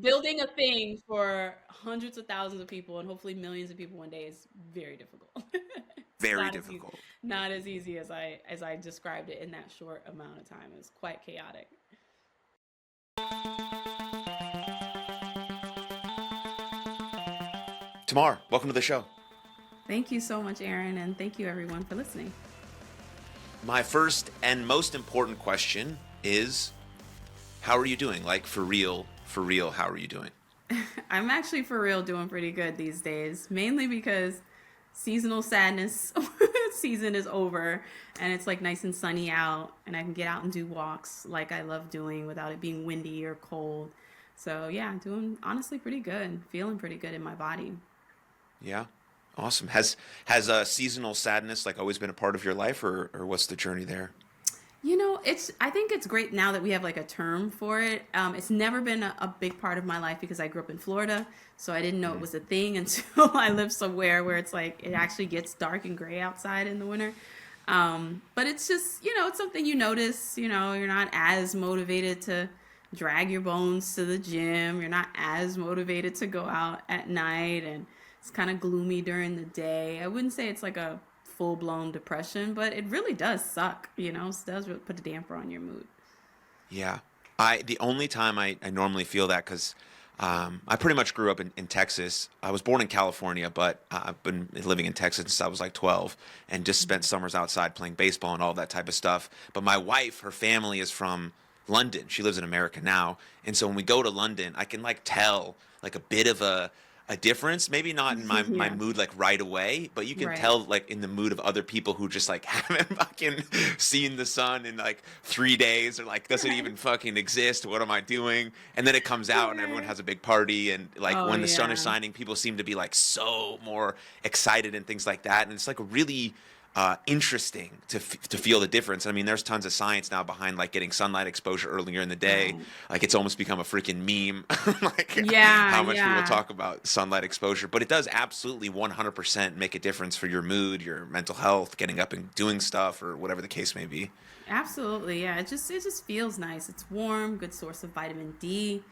building a thing for hundreds of thousands of people and hopefully millions of people one day is very difficult. It's Very not as easy, difficult. not as easy as I described it in that short amount of time. It was quite chaotic. Tamar, welcome to the show. Thank you so much, Aaron, and thank you everyone for listening. My first and most important question is, how are you doing? Like, for real, how are you doing? I'm actually for real doing pretty good these days, mainly because seasonal sadness season is over and it's like nice and sunny out and I can get out and do walks like I love doing without it being windy or cold. So, yeah, doing honestly pretty good, feeling pretty good in my body. Yeah, awesome. Has seasonal sadness like always been a part of your life, or what's the journey there? It's I think it's great now that we have like a term for it. It's never been a big part of my life because I grew up in Florida, so I didn't know it Mm. was a thing until I lived somewhere where it's like it actually gets dark and gray outside in the winter. But it's just, it's something you notice. You're not as motivated to drag your bones to the gym. You're not as motivated to go out at night, and it's kind of gloomy during the day. I wouldn't say it's like a full blown depression, but it really does suck. It does really put a damper on your mood. Yeah, the only time I normally feel that because I pretty much grew up in Texas. I was born in California, but I've been living in Texas since I was like 12, and just spent summers outside playing baseball and all that type of stuff. But my wife, her family is from London. She lives in America now, and so when we go to London, I can like tell like a bit of a difference. Maybe not in my Yeah, mood like right away, but you can right. tell like in the mood of other people who just like haven't fucking seen the sun in like 3 days, or like doesn't Right. even fucking exist. What am I doing? And then it comes out and everyone Right. has a big party, and like Oh, when the sun is yeah. shining, people seem to be like so more excited and things like that. And it's like a really interesting to feel the difference. I mean, there's tons of science now behind like getting sunlight exposure earlier in the day. Right. Like it's almost become a freaking meme, like Yeah, how much people yeah. talk about sunlight exposure. But it does absolutely 100% make a difference for your mood, your mental health, getting up and doing stuff, or whatever the case may be. Absolutely, yeah. It just feels nice. It's warm, good source of vitamin D.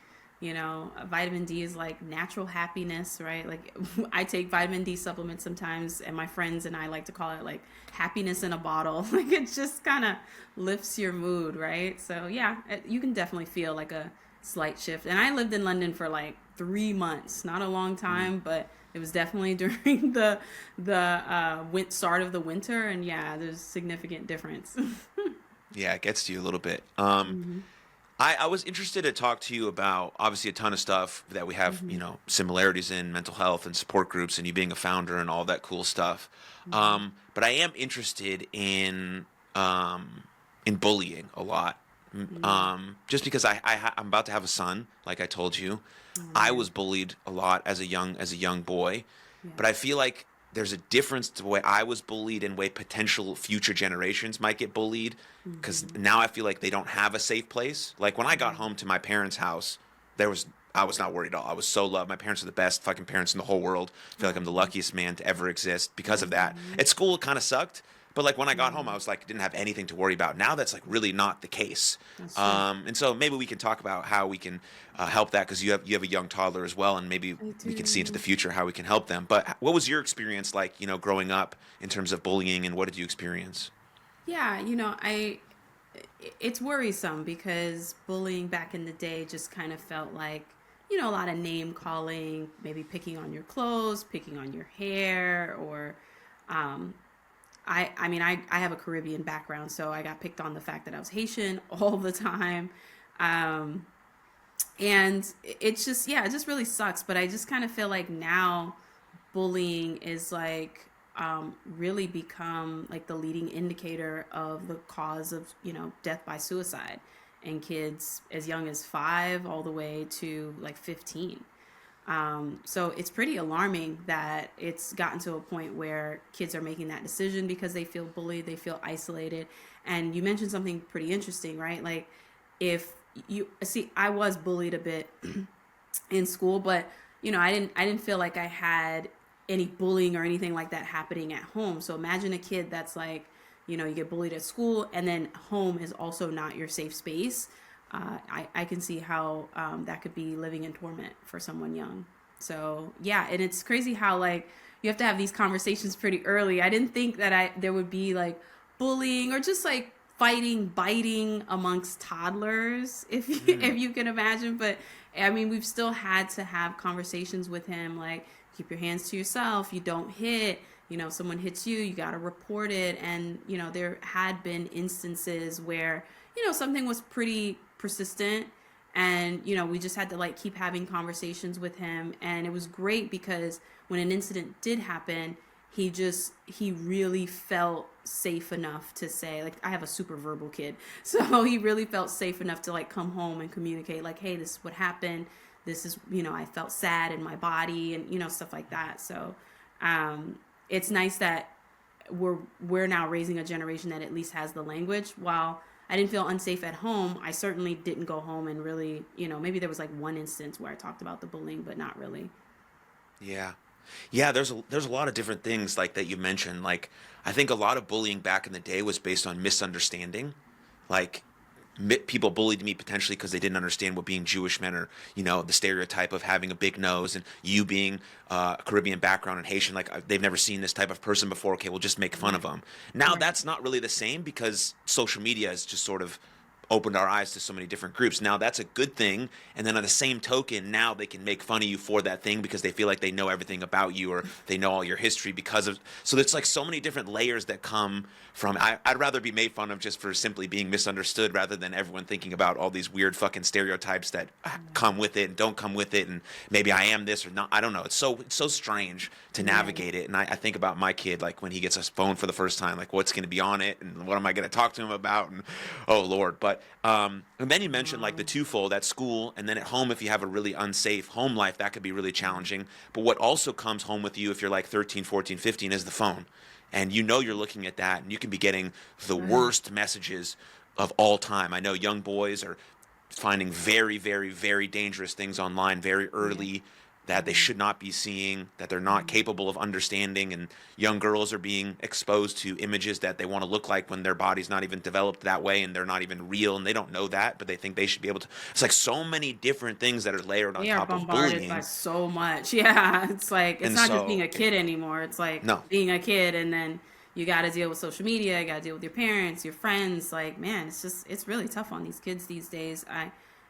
Vitamin D is like natural happiness, right? Like I take vitamin D supplements sometimes, and my friends and I like to call it like happiness in a bottle. Like it just kind of lifts your mood, right? So yeah, you can definitely feel like a slight shift. And I lived in London for like 3 months, not a long Mm. time, but it was definitely during the start of the winter, and yeah, there's significant difference. Yeah, it gets to you a little bit. Hmm. I was interested to talk to you about obviously a ton of stuff that we have, Hmm. similarities in mental health and support groups and you being a founder and all that cool stuff. Hmm. But I am interested in bullying a lot. Hmm. Just because I'm about to have a son, like I told you. Oh I man. was bullied a lot as a young boy, Yeah. but I feel like there's a difference to the way I was bullied and way potential future generations might get bullied. Because Hmm. now I feel like they don't have a safe place. Like when I got Right. home to my parents' house, there was I was not worried at all. I was so loved. My parents are the best fucking parents in the whole world. I feel like I'm the Oh. luckiest man to ever exist because of that. Hmm. At school, it kind of sucked. But like when I got home, I Yeah. was like, didn't have anything to worry about. Now that's like really not the case. That's true. And so maybe we can talk about how we can help that because you have a young toddler as well, and maybe I we can see into the do. future how we can help them. But what was your experience like, growing up in terms of bullying, and what did you experience? Yeah, it's worrisome because bullying back in the day just kind of felt like, a lot of name calling, maybe picking on your clothes, picking on your hair, or um, I have a Caribbean background, so I got picked on the fact that I was Haitian all the time. Um, and it's just, yeah, it just really sucks. But I just kind of feel like now bullying is like really become like the leading indicator of the cause of death by suicide in kids as young as 5 all the way to like 15. So it's pretty alarming that it's gotten to a point where kids are making that decision because they feel bullied, they feel isolated. And you mentioned something pretty interesting, right? Like if you see, I was bullied a bit in school, but I didn't feel like I had any bullying or anything like that happening at home. So imagine a kid that's like, you get bullied at school and then home is also not your safe space. I can see how that could be living in torment for someone young. So yeah, and it's crazy how like you have to have these conversations pretty early. I didn't think that there would be like bullying or just like fighting, biting amongst toddlers, if if you can imagine. But I mean, we've still had to have conversations with him, like keep your hands to yourself. You don't hit. You know, someone hits you, you got to report it. And you know, there had been instances where something was pretty persistent, and we just had to like keep having conversations with him. And it was great because when an incident did happen, he really felt safe enough to say, like, I have a super verbal kid, so he really felt safe enough to like come home and communicate, like, hey, this is what happened, this is, I felt sad in my body, and stuff like that. So it's nice that we're now raising a generation that at least has the language. While I didn't feel unsafe at home, I certainly didn't go home and really, maybe there was like one instance where I talked about the bullying, but not really. Yeah. Yeah, there's a lot of different things like that you mentioned. Like I think a lot of bullying back in the day was based on misunderstanding. Like people bullied me potentially because they didn't understand what being Jewish meant, or the stereotype of having a big nose, and you being a Caribbean background and Haitian, like they've never seen this type of person before. Okay, we'll just make fun of them. Now Right. that's not really the same because social media has just sort of opened our eyes to so many different groups. Now that's a good thing. And then on the same token, now they can make fun of you for that thing because they feel like they know everything about you, or they know all your history because of, so it's like so many different layers that come from, I'd rather be made fun of just for simply being misunderstood rather than everyone thinking about all these weird fucking stereotypes that come with it and don't come with it. And maybe I am this or not. I don't know. It's so strange to Right. navigate it. And I think about my kid, like when he gets a phone for the first time, like what's going to be on it and what am I going to talk to him about? And oh Lord. But and then you mentioned like the Wow. twofold at school and then at home. If you have a really unsafe home life, that could be really challenging. But what also comes home with you if you're like 13, 14, 15 is the phone. And you're looking at that and you can be getting the Right. worst messages of all time. I know young boys are finding very, very, very dangerous things online very Yeah. early that they Hmm. should not be seeing, that they're not capable of understanding. And young girls are being exposed to images that they want to look like when their body's not even developed that way and they're not even real and they don't know that, but they think they should be able to. It's like so many different things that are layered on They are top of bombarded by bullying. so much. Yeah, it's like it's And not just being so, a kid anymore. It's like no, being a kid, and then you got to deal with social media. You got to deal with your parents, your friends. Like, man, it's really tough on these kids these days.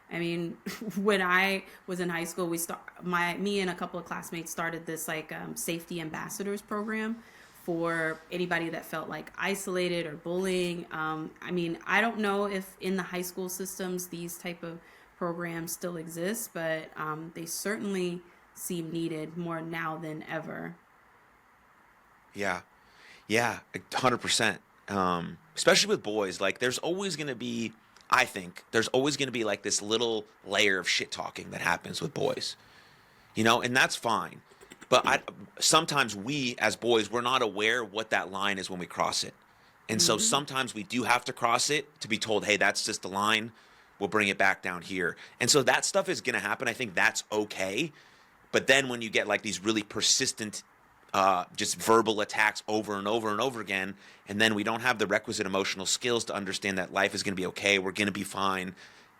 I mean, when I was in high school, me and a couple of classmates started this like safety ambassadors program for anybody that felt like isolated or bullying. I mean, I don't know if in the high school systems these type of programs still exist, but they certainly seem needed more now than ever. yeah. Yeah, 100%. Especially with boys, like there's always going to be, I think, there's always going to be like this little layer of shit talking that happens with boys, and that's fine. But sometimes we as boys, we're not aware what that line is when we cross it. And so Hmm. sometimes we do have to cross it to be told, hey, that's just the line. We'll bring it back down here. And so that stuff is going to happen. I think that's okay. But then when you get like these really persistent, just verbal attacks over and over and over again, and then we don't have the requisite emotional skills to understand that life is going to be okay, we're going to be fine.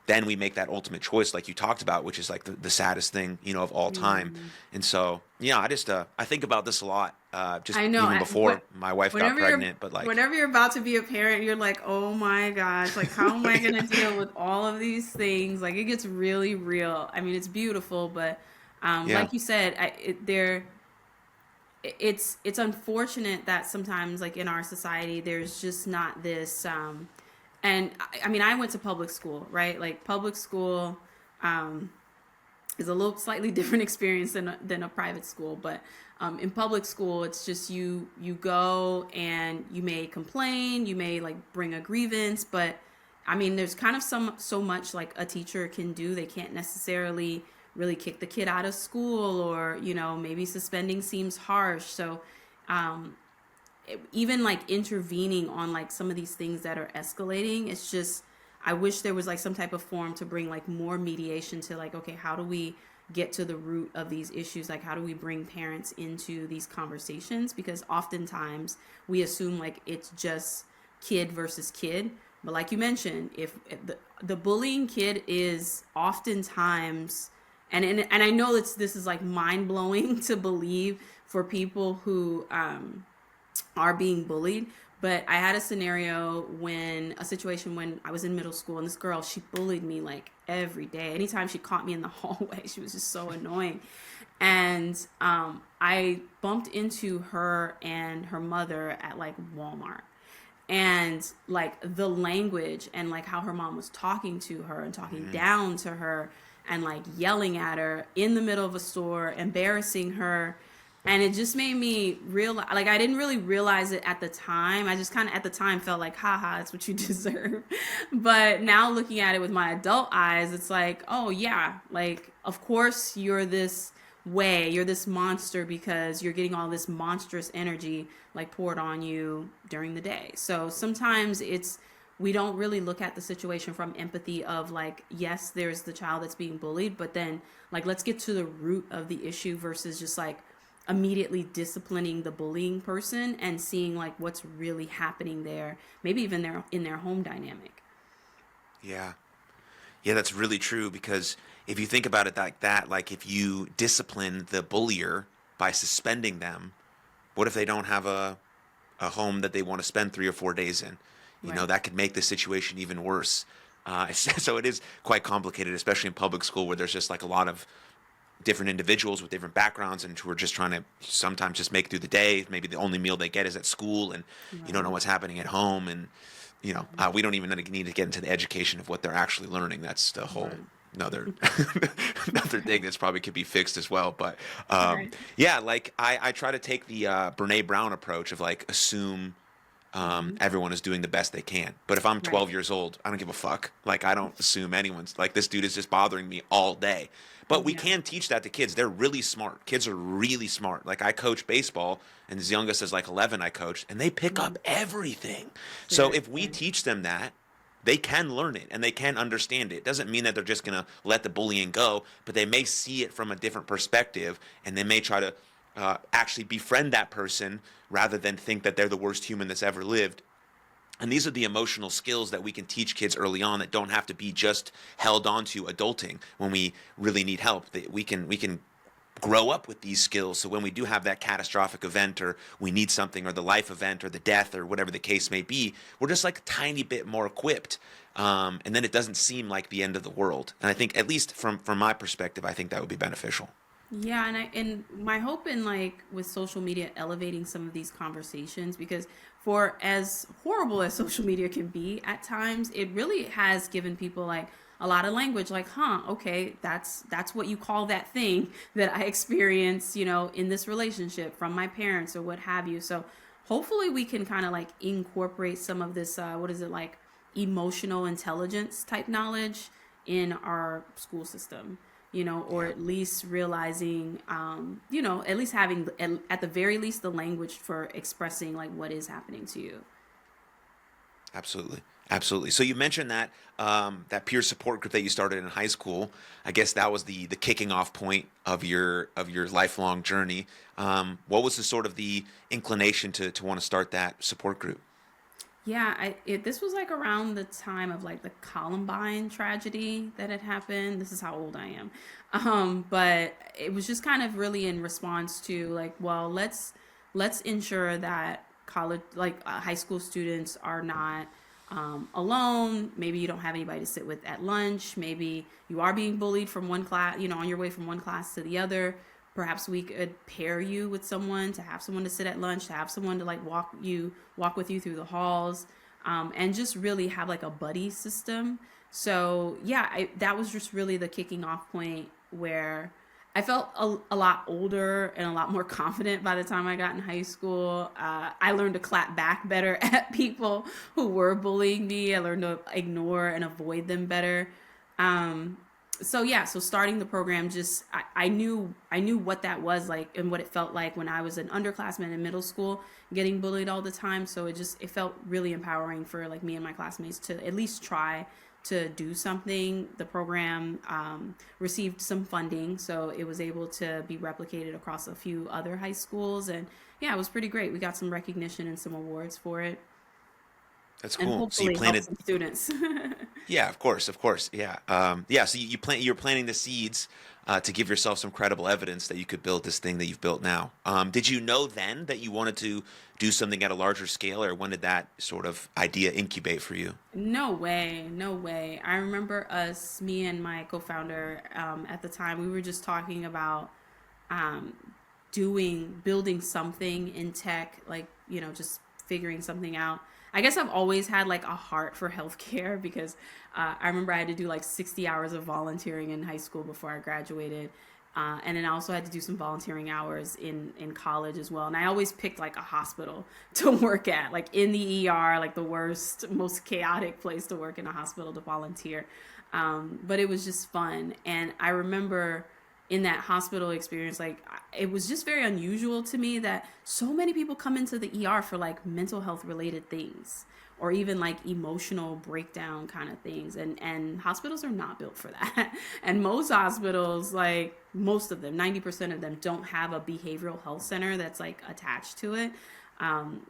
Then we make that ultimate choice, like you talked about, which is like the saddest thing, of all time. Hmm. And so, yeah, I think about this a lot, just I know. even before my wife got Whenever you're pregnant. But like, whenever you're about to be a parent, you're like, oh my gosh, like how am I gonna deal with all of these things? Like it gets really real. I mean, it's beautiful, but yeah, like you said, it's unfortunate that sometimes like in our society there's just not this and I mean I went to public school, right? Like public school um is a little slightly different experience than a private school, but in public school it's just you go and you may complain, you may like bring a grievance, but I mean there's kind of so much like a teacher can do. They can't necessarily really kick the kid out of school, or maybe suspending seems harsh. So um even like intervening on like some of these things that are escalating, it's just I wish there was like some type of form to bring like more mediation to like, okay, how do we get to the root of these issues? Like how do we bring parents into these conversations? Because oftentimes we assume like it's just kid versus kid, But like you mentioned, if the bullying kid is oftentimes, and I know this is like mind blowing to believe for people who are being bullied. But I had a situation when I was in middle school, and this girl, she bullied me like every day. Anytime she caught me in the hallway, she was just so annoying. And I bumped into her and her mother at like Walmart. And like the language and like how her mom was talking to her and talking down to her and like yelling at her in the middle of a store, embarrassing her. And it just made me realize, like, I didn't really realize it at the time. I just kind of at the time felt like, haha, it's what you deserve. But now looking at it with my adult eyes, it's like, oh yeah, like, of course you're this monster because you're getting all this monstrous energy like poured on you during the day. So sometimes we don't really look at the situation from empathy of like, yes, there's the child that's being bullied, but then like, let's get to the root of the issue versus just like immediately disciplining the bullying person and seeing like what's really happening there, maybe even in their home dynamic. Yeah. Yeah, that's really true because if you think about it like that, like if you discipline the bullier by suspending them, what if they don't have a home that they want to spend 3 or 4 days in? You know, Right. that could make the situation even worse. So it is quite complicated, especially in public school where there's just like a lot of different individuals with different backgrounds and who are just trying to sometimes just make it through the day. Maybe the only meal they get is at school and you don't know Right. what's happening at home. And, we don't even need to get into the education of what they're actually learning. That's the whole Right. another another thing that's probably could be fixed as well. But Right. yeah, like I try to take the Brene Brown approach of like assume Hmm. everyone is doing the best they can. But if I'm Right. 12 years old, I don't give a fuck. Like, I don't assume anyone's like, this dude is just bothering me all day. But we Yeah. can teach that to kids. They're really smart. Kids are really smart. Like, I coach baseball, and his youngest is like 11, I coached, and they pick Hmm. up everything. So if we Seriously. teach them that, they can learn it and they can understand it. It doesn't mean that they're just going to let the bullying go, but they may see it from a different perspective and they may try to actually befriend that person rather than think that they're the worst human that's ever lived. And these are the emotional skills that we can teach kids early on that don't have to be just held on to adulting when we really need help. We can grow up with these skills so when we do have that catastrophic event or we need something or the life event or the death or whatever the case may be, we're just like a tiny bit more equipped. And then it doesn't seem like the end of the world. And I think, at least from my perspective, I think that would be beneficial. Yeah, and my hope in like with social media elevating some of these conversations, because for as horrible as social media can be at times, it really has given people like a lot of language like, huh, okay, that's what you call that thing that I experienced, in this relationship from my parents or what have you. So hopefully we can kind of like incorporate some of this what is it like emotional intelligence type knowledge in our school system, or Yeah, at least realizing, at least having, at the very least, the language for expressing like what is happening to you. absolutely. Absolutely. So you mentioned that that peer support group that you started in high school. I guess that was the kicking off point of your lifelong journey. What was the sort of the inclination to want to start that support group? Yeah, this was like around the time of like the Columbine tragedy that had happened. This is how old I am. But it was just kind of really in response to like, well, let's ensure that college, like high school students are not alone. Maybe you don't have anybody to sit with at lunch. Maybe you are being bullied from one class, on your way from one class to the other. Perhaps we could pair you with someone, to have someone to sit at lunch, to have someone to like walk with you through the halls, and just really have like a buddy system. So yeah, that was just really the kicking off point where I felt a lot older and a lot more confident by the time I got in high school. I learned to clap back better at people who were bullying me. I learned to ignore and avoid them better. Um, so yeah, so starting the program, just I knew what that was like and what it felt like when I was an underclassman in middle school getting bullied all the time. So it felt really empowering for like me and my classmates to at least try to do something. The program received some funding, so it was able to be replicated across a few other high schools, and yeah, it was pretty great. We got some recognition and some awards for it. That's and cool. So you hopefully help planted. some students. Yeah, of course, of course. Yeah, yeah. So you're planting the seeds to give yourself some credible evidence that you could build this thing that you've built now. Did you know then that you wanted to do something at a larger scale, or when did that sort of idea incubate for you? No way, no way. I remember me and my co-founder, at the time, we were just talking about um, building something in tech, like, just figuring something out. I guess I've always had like a heart for healthcare because I remember I had to do like 60 hours of volunteering in high school before I graduated. And then I also had to do some volunteering hours in college as well. And I always picked like a hospital to work at, like in the ER, like the worst, most chaotic place to work in a hospital to volunteer. But it was just fun. And I remember in that hospital experience, like it was just very unusual to me that so many people come into the ER for like mental health related things or even like emotional breakdown kind of things, and hospitals are not built for that. And most hospitals, like most of them, 90% of them, don't have a behavioral health center that's like attached to it.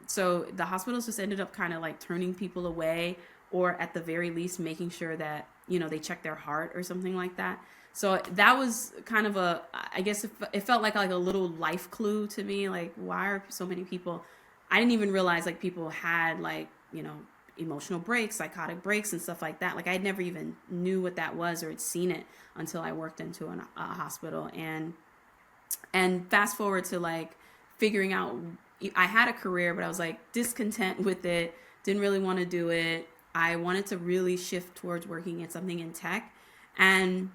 So the hospitals just ended up kind of like turning people away, or at the very least making sure that they check their heart or something like that. So that was kind of I guess it felt like a little life clue to me. Like, why are so many people? I didn't even realize like people had like emotional breaks, psychotic breaks, and stuff like that. Like I never even knew what that was or had seen it until I worked into a hospital. And fast forward to like figuring out, I had a career, but I was like discontent with it. Didn't really want to do it. I wanted to really shift towards working at something in tech, and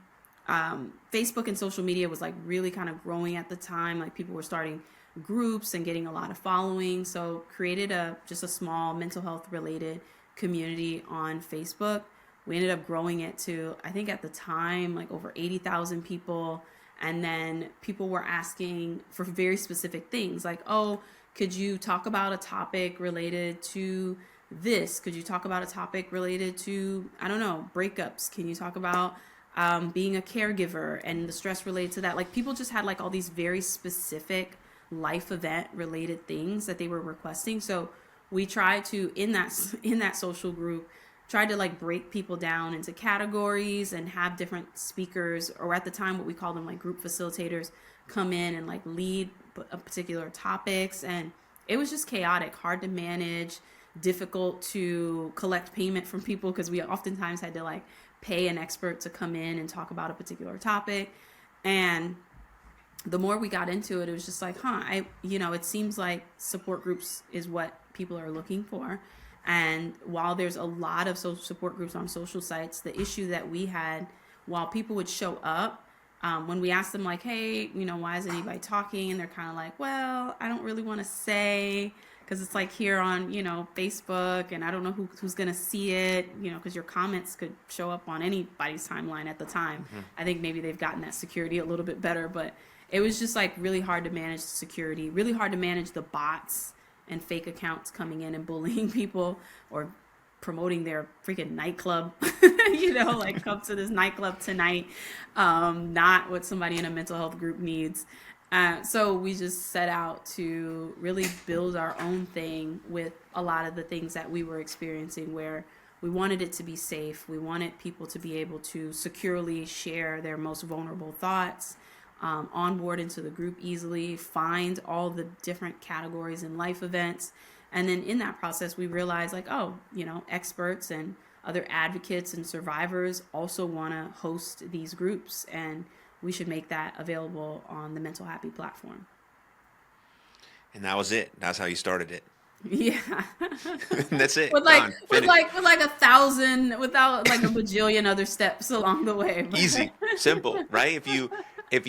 Facebook and social media was like really kind of growing at the time. Like people were starting groups and getting a lot of following. So created just a small mental health related community on Facebook. We ended up growing it to, I think at the time, like over 80,000 people. And then people were asking for very specific things like, oh, could you talk about a topic related to this? Could you talk about a topic related to, I don't know, breakups? Can you talk about being a caregiver and the stress related to that? Like people just had like all these very specific life event related things that they were requesting. So we tried to, in that social group, tried to like break people down into categories and have different speakers, or at the time what we call them like group facilitators, come in and like lead a particular topics. And it was just chaotic, hard to manage, difficult to collect payment from people because we oftentimes had to like pay an expert to come in and talk about a particular topic. And the more we got into it, it was just like, it seems like support groups is what people are looking for. And while there's a lot of social support groups on social sites, the issue that we had, while people would show up, when we asked them like, hey, why isn't anybody talking? And they're kind of like, well, I don't really want to say, because it's like here on, Facebook, and I don't know who's going to see it, because your comments could show up on anybody's timeline at the time. Mm-hmm. I think maybe they've gotten that security a little bit better, but it was just like really hard to manage the security, really hard to manage the bots and fake accounts coming in and bullying people or promoting their freaking nightclub, like come to this nightclub tonight, not what somebody in a mental health group needs. So we just set out to really build our own thing with a lot of the things that we were experiencing, where we wanted it to be safe. We wanted people to be able to securely share their most vulnerable thoughts, onboard into the group easily, find all the different categories and life events. And then in that process, we realized like, experts and other advocates and survivors also want to host these groups, and we should make that available on the MentalHappy platform. And that was it. That's how you started it. Yeah. That's it. with like 1,000, without like a bajillion other steps along the way. Easy, simple, right? If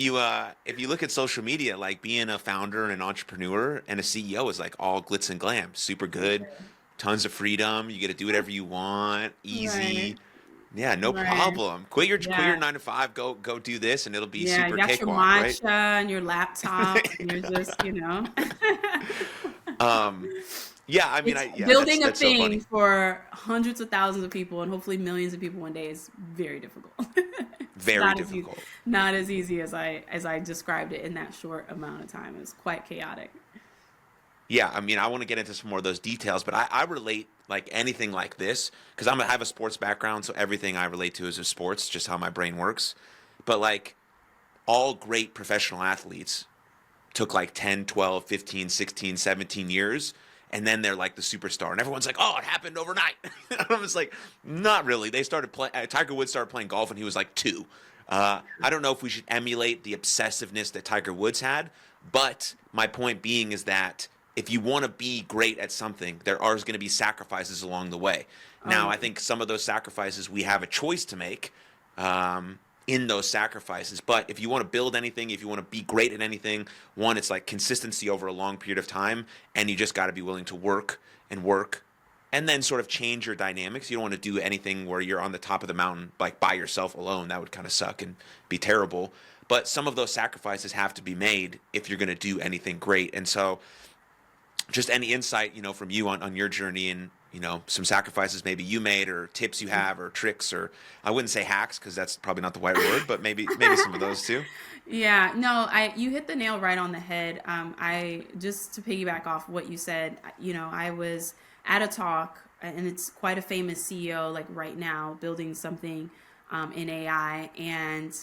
you look at social media, like being a founder and an entrepreneur and a CEO is like all glitz and glam, super good, tons of freedom. You get to do whatever you want, easy. Right. Yeah, no problem. Quit your 9 to 5. Go do this, and it'll be super you got cakewalk, your matcha and your laptop, and you're just Yeah, I mean, building that's a thing so for hundreds of thousands of people and hopefully millions of people one day is very difficult. Very difficult. Not as easy as I described it in that short amount of time. It was quite chaotic. Yeah, I mean, I want to get into some more of those details, but I relate like anything like this, because I have a sports background, so everything I relate to is of sports, just how my brain works. But like all great professional athletes took like 10, 12, 15, 16, 17 years. And then they're like the superstar, and everyone's like, "Oh, it happened overnight." I'm just like, "Not really." They started playing. Tiger Woods started playing golf when he was like 2. I don't know if we should emulate the obsessiveness that Tiger Woods had, but my point being is that if you want to be great at something, there are going to be sacrifices along the way. Oh Now, yeah. I think some of those sacrifices we have a choice to make in those sacrifices. But if you want to build anything, if you want to be great at anything, one, it's like consistency over a long period of time, and you just got to be willing to work and work and then sort of change your dynamics. You don't want to do anything where you're on the top of the mountain like by yourself alone. That would kind of suck and be terrible. But some of those sacrifices have to be made if you're going to do anything great. And so just any insight, from you on your journey and, some sacrifices maybe you made or tips you have or tricks, or I wouldn't say hacks because that's probably not the right word, but maybe some of those too. Yeah, no, you hit the nail right on the head. I just to piggyback off what you said, I was at a talk, and it's quite a famous CEO like right now building something in AI, and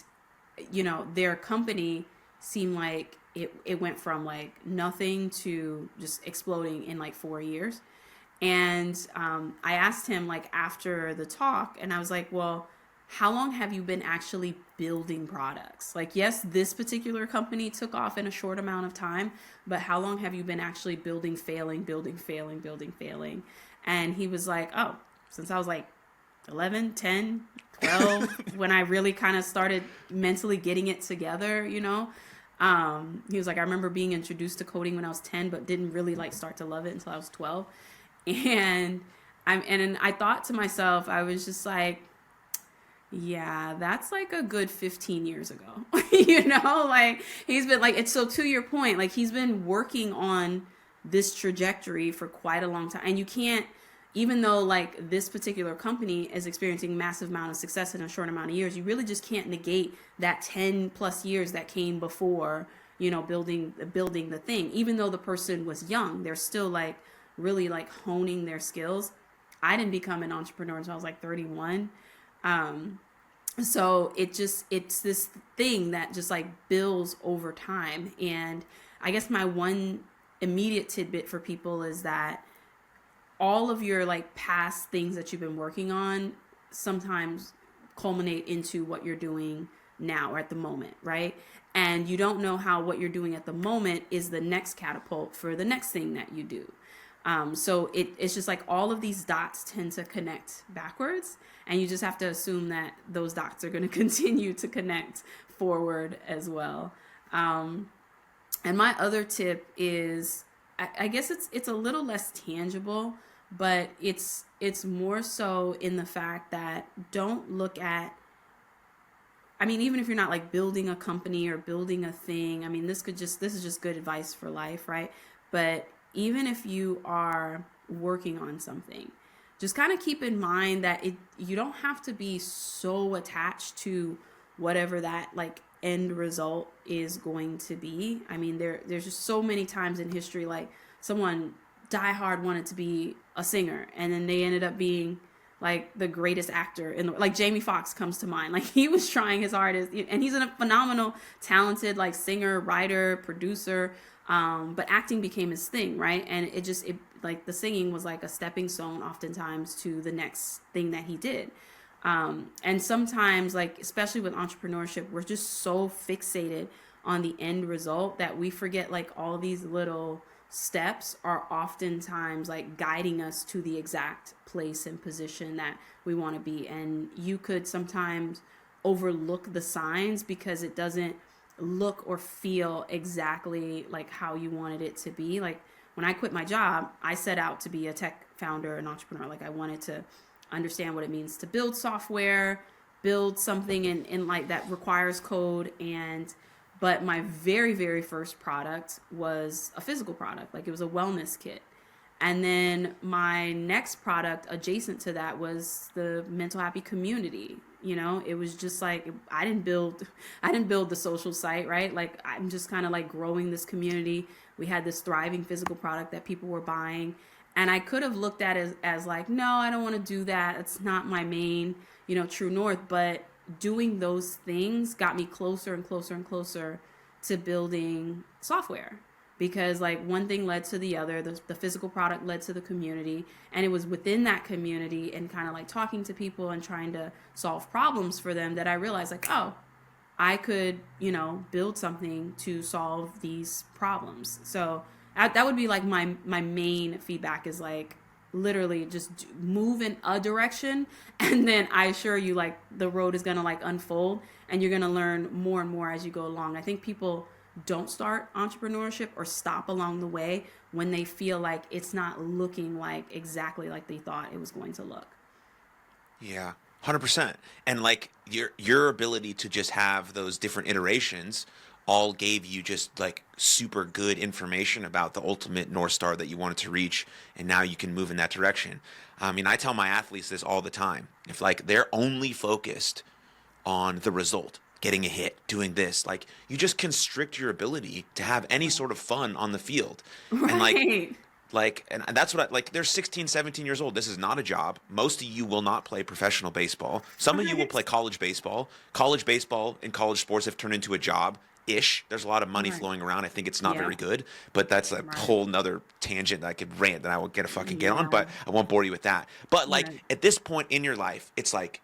their company seemed like it went from like nothing to just exploding in like 4 years. And I asked him like after the talk, and I was like, well, how long have you been actually building products? Like, yes, this particular company took off in a short amount of time, but how long have you been actually building, failing, building, failing, building, failing? And he was like, oh, since I was like 11, 10, 12, when I really kind of started mentally getting it together. He was like, I remember being introduced to coding when I was 10, but didn't really like start to love it until I was 12. And I thought to myself, I was just like, yeah, that's like a good 15 years ago. Like he's been like, it's so to your point, like he's been working on this trajectory for quite a long time. And you can't, even though like this particular company is experiencing massive amount of success in a short amount of years, you really just can't negate that 10 plus years that came before, building the thing. Even though the person was young, they're still like really like honing their skills. I didn't become an entrepreneur until I was like 31. So it's this thing that just like builds over time. And I guess my one immediate tidbit for people is that all of your like past things that you've been working on sometimes culminate into what you're doing now or at the moment, right? And you don't know how what you're doing at the moment is the next catapult for the next thing that you do. So it's just like all of these dots tend to connect backwards, and you just have to assume that those dots are going to continue to connect forward as well. And my other tip is, I guess it's a little less tangible, but it's more so in the fact that don't look at, I mean, even if you're not like building a company or building a thing, I mean, this is just good advice for life, right? But even if you are working on something, just kind of keep in mind that you don't have to be so attached to whatever that like end result is going to be. I mean, there's just so many times in history, like someone die hard wanted to be a singer, and then they ended up being like the greatest actor in the, like Jamie Foxx comes to mind. Like he was trying his hardest, and he's a phenomenal, talented like singer, writer, producer. But acting became his thing, right? And it like the singing was like a stepping stone oftentimes to the next thing that he did. And sometimes, like, especially with entrepreneurship, we're just so fixated on the end result that we forget like all these little steps are oftentimes like guiding us to the exact place and position that we want to be. And you could sometimes overlook the signs because it doesn't look or feel exactly like how you wanted it to be. Like when I quit my job, I set out to be a tech founder and entrepreneur. Like I wanted to understand what it means to build software, build something in like that requires code. But my very, very first product was a physical product. Like it was a wellness kit. And then my next product adjacent to that was the MentalHappy community. It was just like, I didn't build the social site, right? Like I'm just kind of like growing this community. We had this thriving physical product that people were buying. And I could have looked at it as like, no, I don't want to do that. It's not my main, true north. But doing those things got me closer and closer and closer to building software, because like one thing led to the other. The physical product led to the community, and it was within that community and kind of like talking to people and trying to solve problems for them that I realized like, oh, I could, build something to solve these problems. So that would be like my main feedback is like literally just move in a direction, and then I assure you like the road is going to like unfold and you're going to learn more and more as you go along. I think people don't start entrepreneurship or stop along the way when they feel like it's not looking like exactly like they thought it was going to look. Yeah, 100%. And like your ability to just have those different iterations all gave you just like super good information about the ultimate North Star that you wanted to reach, and now you can move in that direction. I mean, I tell my athletes this all the time. If like they're only focused on the result, getting a hit, doing this, like you just constrict your ability to have any sort of fun on the field. And Right. and that's what they're 16, 17 years old. This is not a job. Most of you will not play professional baseball. Some of you will Right. play college baseball. College baseball and college sports have turned into a job ish. There's a lot of money Right. flowing around. I think it's not Yeah. very good, but that's a Right. whole nother tangent that I could rant that I will get a fucking get on, Yeah. but I won't bore you with that. But like Right. at this point in your life, it's like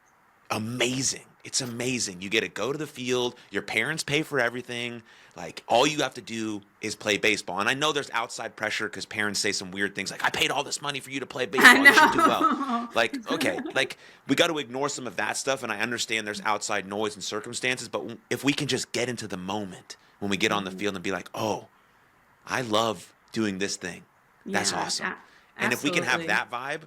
amazing. It's amazing. You get to go to the field. Your parents pay for everything. Like all you have to do is play baseball. And I know there's outside pressure because parents say some weird things like, I paid all this money for you to play I baseball. You should do well. know. Like, okay, like we got to ignore some of that stuff. And I understand there's outside noise and circumstances, but if we can just get into the moment when we get on the field and be like, oh, I love doing this thing. That's Yeah. awesome. And if we can have Absolutely. that vibe,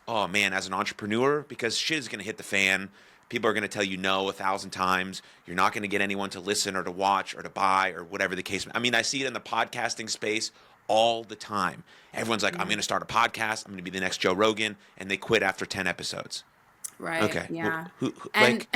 oh man, as an entrepreneur, because shit is going to hit the fan. People are going to tell you no 1,000 times. You're not going to get anyone to listen or to watch or to buy or whatever the case. I mean, I see it in the podcasting space all the time. Everyone's like, I'm going to start a podcast. I'm going to be the next Joe Rogan. And they quit after 10 episodes. Right. Okay. Yeah. Who And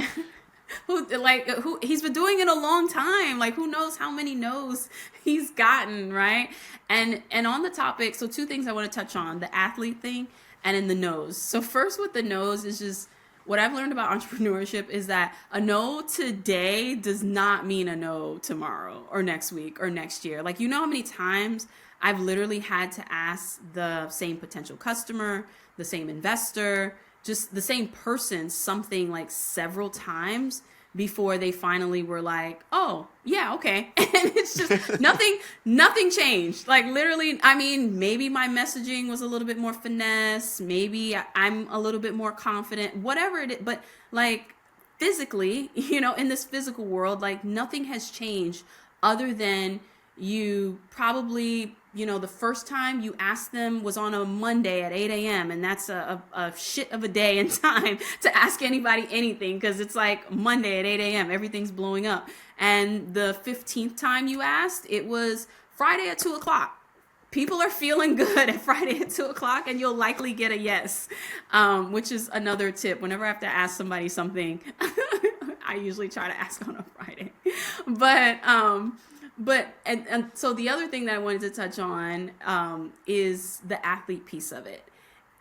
like, who he's been doing it a long time. Like who knows how many no's he's gotten, right? And on the topic, so two things I want to touch on, the athlete thing and in the no's. So first with the no's is just what I've learned about entrepreneurship is that a no today does not mean a no tomorrow or next week or next year. Like, how many times I've literally had to ask the same potential customer, the same investor, just the same person something like several times before they finally were like, oh yeah, okay. And it's just nothing changed. Like literally, I mean, maybe my messaging was a little bit more finesse, maybe I'm a little bit more confident, whatever it is. But like physically, in this physical world, like nothing has changed other than you probably, the first time you asked them was on a Monday at 8 a.m. And that's a shit of a day and time to ask anybody anything because it's like Monday at 8 a.m. Everything's blowing up. And the 15th time you asked, it was Friday at 2 o'clock. People are feeling good at Friday at 2 o'clock and you'll likely get a yes, which is another tip. Whenever I have to ask somebody something, I usually try to ask on a Friday. But so the other thing that I wanted to touch on is the athlete piece of it.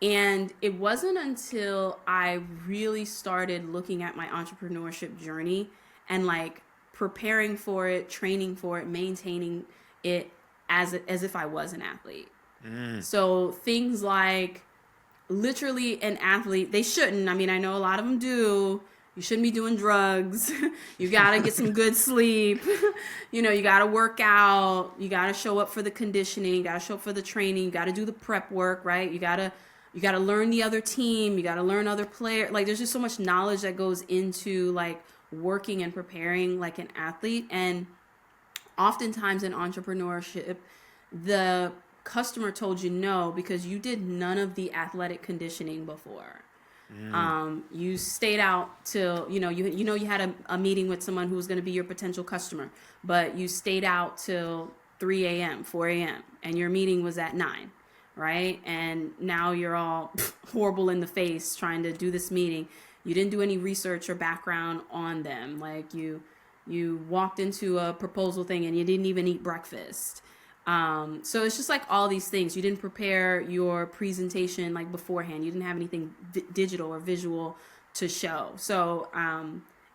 And it wasn't until I really started looking at my entrepreneurship journey and like preparing for it, training for it, maintaining it as if I was an athlete. So things like literally an athlete, they shouldn't. I mean, I know a lot of them do. You shouldn't be doing drugs. You got to get some good sleep. You got to work out. You got to show up for the conditioning. You got to show up for the training. You got to do the prep work, right? You got to learn the other team. You got to learn other players. Like there's just so much knowledge that goes into like working and preparing like an athlete. And oftentimes in entrepreneurship, the customer told you no because you did none of the athletic conditioning before. You stayed out till you had a meeting with someone who was going to be your potential customer, but you stayed out till 3 a.m., 4 a.m., and your meeting was at 9, right? And now you're all horrible in the face trying to do this meeting. You didn't do any research or background on them. Like you walked into a proposal thing and you didn't even eat breakfast. So it's just like all these things. You didn't prepare your presentation like beforehand. You didn't have anything digital or visual to show. So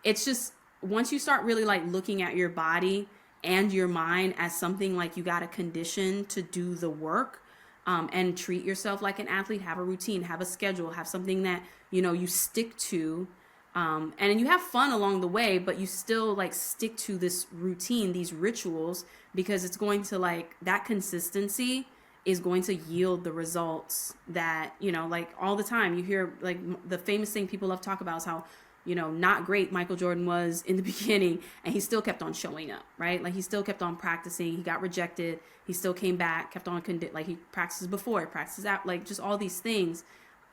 it's just once you start really like looking at your body and your mind as something like you got a condition to do the work, and treat yourself like an athlete, have a routine, have a schedule, have something that, you stick to. And you have fun along the way, but you still like stick to this routine, these rituals, because it's going to like that consistency is going to yield the results that, like all the time you hear like the famous thing people love to talk about is how, not great Michael Jordan was in the beginning, and he still kept on showing up, right? Like he still kept on practicing. He got rejected. He still came back, kept on, like he practices before, he practices out, like just all these things.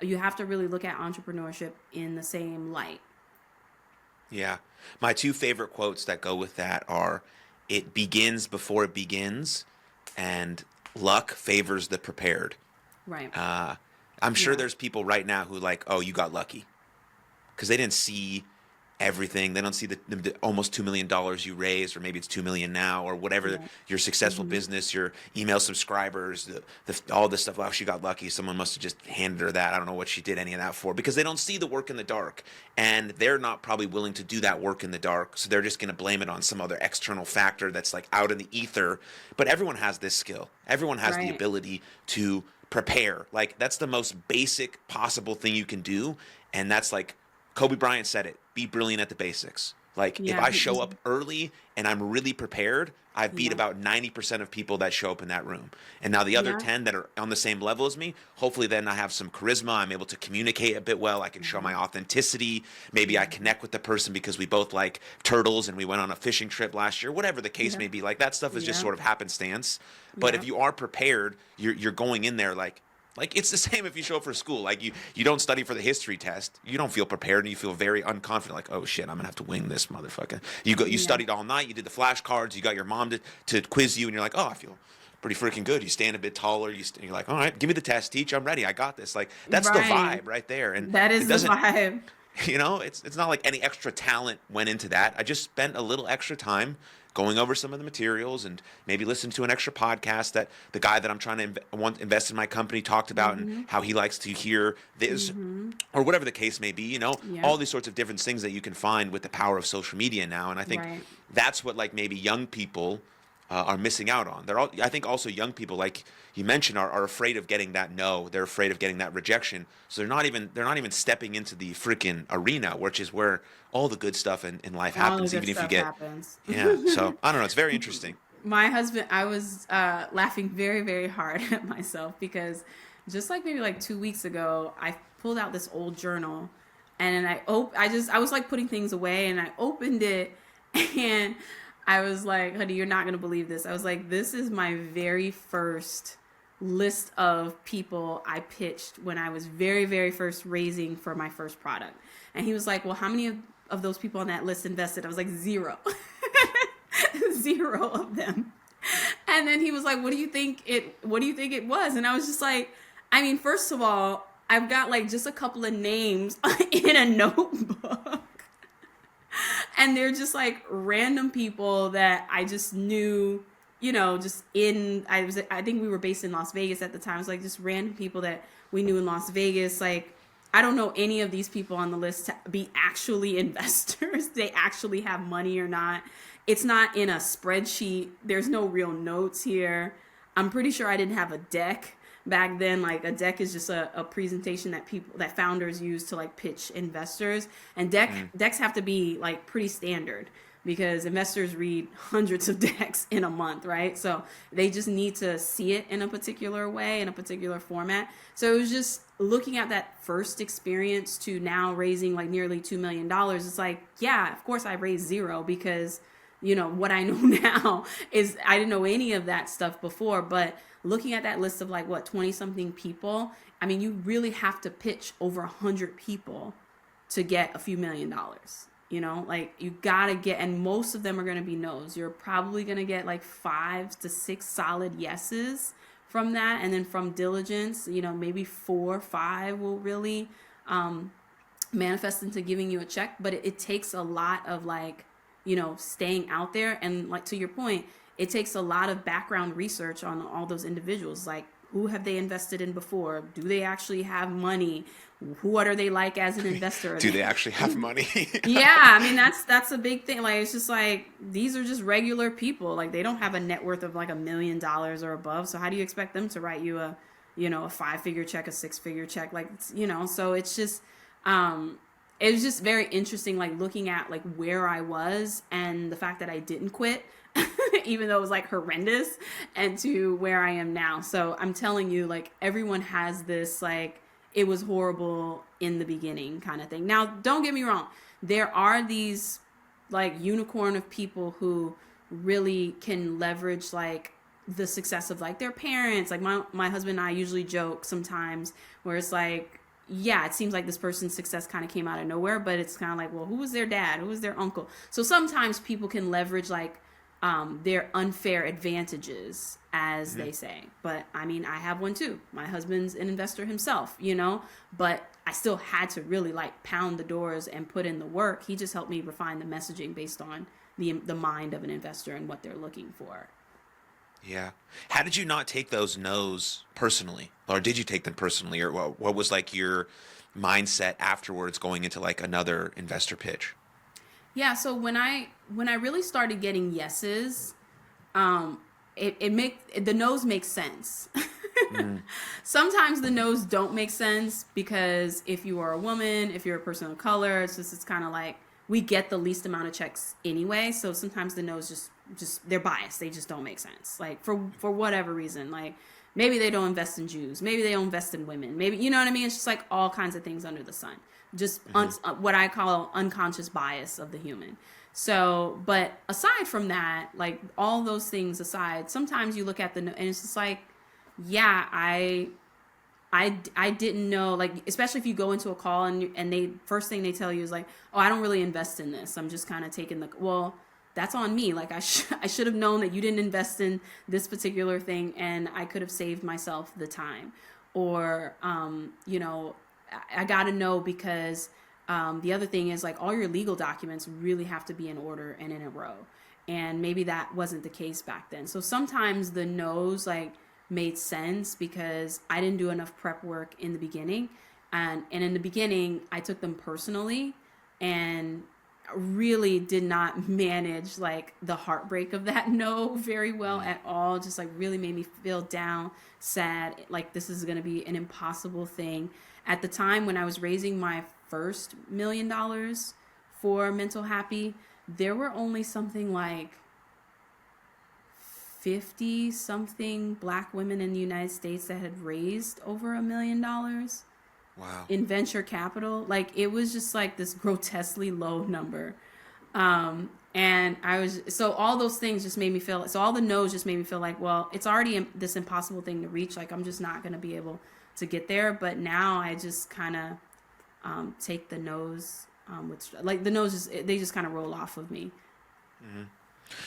You have to really look at entrepreneurship in the same light. Yeah. My two favorite quotes that go with that are, "It begins before it begins," and "Luck favors the prepared." Right. I'm sure Yeah. there's people right now who like, "Oh, you got lucky," because they didn't see everything. They don't see the almost $2 million you raised, or maybe it's 2 million now, or whatever Yeah. your successful business, your email subscribers, all this stuff. Wow, she got lucky. Someone must have just handed her that. I don't know what she did any of that for, because they don't see the work in the dark, and they're not probably willing to do that work in the dark. So they're just going to blame it on some other external factor that's like out in the ether. But everyone has this skill. Everyone has the Right. ability to prepare. Like that's the most basic possible thing you can do, and that's like Kobe Bryant said it, be brilliant at the basics. Like if Yeah. I show up early and I'm really prepared, I beat Yeah. about 90% of people that show up in that room. And now the other Yeah. 10 that are on the same level as me, hopefully then I have some charisma. I'm able to communicate a bit well. I can show my authenticity. Maybe I connect with the person because we both like turtles and we went on a fishing trip last year, whatever the case Yeah. may be. Like that stuff is just Yeah. sort of happenstance. But if Yeah. you are prepared, you're going in there like it's the same if you show up for school. Like you don't study for the history test. You don't feel prepared, and you feel very unconfident. Like, oh shit, I'm gonna have to wing this motherfucker. You Yeah. studied all night. You did the flashcards. You got your mom to quiz you, and you're like, oh, I feel pretty freaking good. You stand a bit taller. You're like, all right, give me the test, teach. I'm ready. I got this. Like that's the Right. vibe right there. And That it is the doesn't. vibe. It's not like any extra talent went into that. I just spent a little extra time going over some of the materials, and maybe listen to an extra podcast that the guy that I'm trying to invest in my company talked about, and how he likes to hear this, or whatever the case may be. Yeah. All these sorts of different things that you can find with the power of social media now. And I think Right. that's what like maybe young people are missing out on. I think also young people, like you mentioned, are afraid of getting that no. They're afraid of getting that rejection. So they're not even stepping into the freaking arena, which is where all the good stuff in life All the happens. good Even if you stuff get, happens. yeah. So I don't know. It's very interesting. My husband, I was laughing very, very hard at myself because just like maybe like 2 weeks ago, I pulled out this old journal, and then I was like putting things away, and I opened it, and I was like, honey, you're not going to believe this. I was like, this is my very first list of people I pitched when I was very, very first raising for my first product. And he was like, well, how many of those people on that list invested? I was like, 0. 0 of them. And then he was like, what do you think it was? And I was just like, I mean, first of all, I've got like just a couple of names in a notebook. And they're just like random people that I just knew, I think we were based in Las Vegas at the time. It was like just random people that we knew in Las Vegas. Like, I don't know any of these people on the list to be actually investors. They actually have money or not. It's not in a spreadsheet. There's no real notes here. I'm pretty sure I didn't have a deck back then. Like a deck is just a presentation that founders use to like pitch investors, and decks have to be like pretty standard because investors read hundreds of decks in a month, right? So they just need to see it in a particular way, in a particular format. So it was just looking at that first experience to now raising like nearly $2 million. It's like, yeah, of course I raised 0 because what I know now is I didn't know any of that stuff before. But looking at that list of like 20 something people, I mean, you really have to pitch over 100 people to get a few $1 million. Like you gotta get, and most of them are gonna be no's. You're probably gonna get like 5 to 6 solid yeses from that, and then from diligence, maybe 4 or 5 will really manifest into giving you a check. But it takes a lot of like staying out there, and like to your point, it takes a lot of background research on all those individuals. Like, who have they invested in before? Do they actually have money? What are they like as an investor? Do they actually have money? Yeah, I mean, that's a big thing. Like, it's just like, these are just regular people. Like, they don't have a net worth of like $1 million or above. So how do you expect them to write you a 5-figure check, a 6-figure check? Like, so it's just, it was just very interesting, like looking at like where I was and the fact that I didn't quit, even though it was like horrendous, and to where I am now. So I'm telling you, like, everyone has this, like, it was horrible in the beginning kind of thing. Now, don't get me wrong. There are these like unicorn of people who really can leverage like the success of like their parents. Like my husband and I usually joke sometimes where it's like, yeah, it seems like this person's success kind of came out of nowhere, but it's kind of like, well, who was their dad? Who was their uncle? So sometimes people can leverage like their unfair advantages, as they say. But I mean, I have one too. My husband's an investor himself, but I still had to really like pound the doors and put in the work. He just helped me refine the messaging based on the mind of an investor and what they're looking for. Yeah. How did you not take those no's personally? Or did you take them personally? Or what was like your mindset afterwards going into like another investor pitch? Yeah, so when I really started getting yeses, the no's make sense. Sometimes the no's don't make sense because if you are a woman, if you're a person of color, it's kind of like we get the least amount of checks anyway. So sometimes the no's just they're biased. They just don't make sense. Like for whatever reason, like maybe they don't invest in Jews, maybe they don't invest in women, maybe, you know what I mean? It's just like all kinds of things under the sun. Just what I call unconscious bias of the human. So, but aside from that, like all those things aside, sometimes you look at and it's just like, yeah, I didn't know, like, especially if you go into a call and they first thing they tell you is like, oh, I don't really invest in this. I'm just kind of taking well, that's on me. Like I should have known that you didn't invest in this particular thing, and I could have saved myself the time. Or, I got to know because the other thing is like all your legal documents really have to be in order and in a row. And maybe that wasn't the case back then. So sometimes the no's like made sense because I didn't do enough prep work in the beginning. And in the beginning, I took them personally and really did not manage like the heartbreak of that no very well at all. Just like really made me feel down, sad, like this is going to be an impossible thing. At the time when I was raising my first $1 million for MentalHappy, there were only something like 50 something Black women in the United States that had raised over $1 million. Wow. In venture capital. Like it was just like this grotesquely low number. And so all those things just made me feel, so all the no's just made me feel like, well, it's already this impossible thing to reach. Like I'm just not going to be able to get there. But now I just kind of take the no's, which like the no's they just kind of roll off of me. Mm-hmm.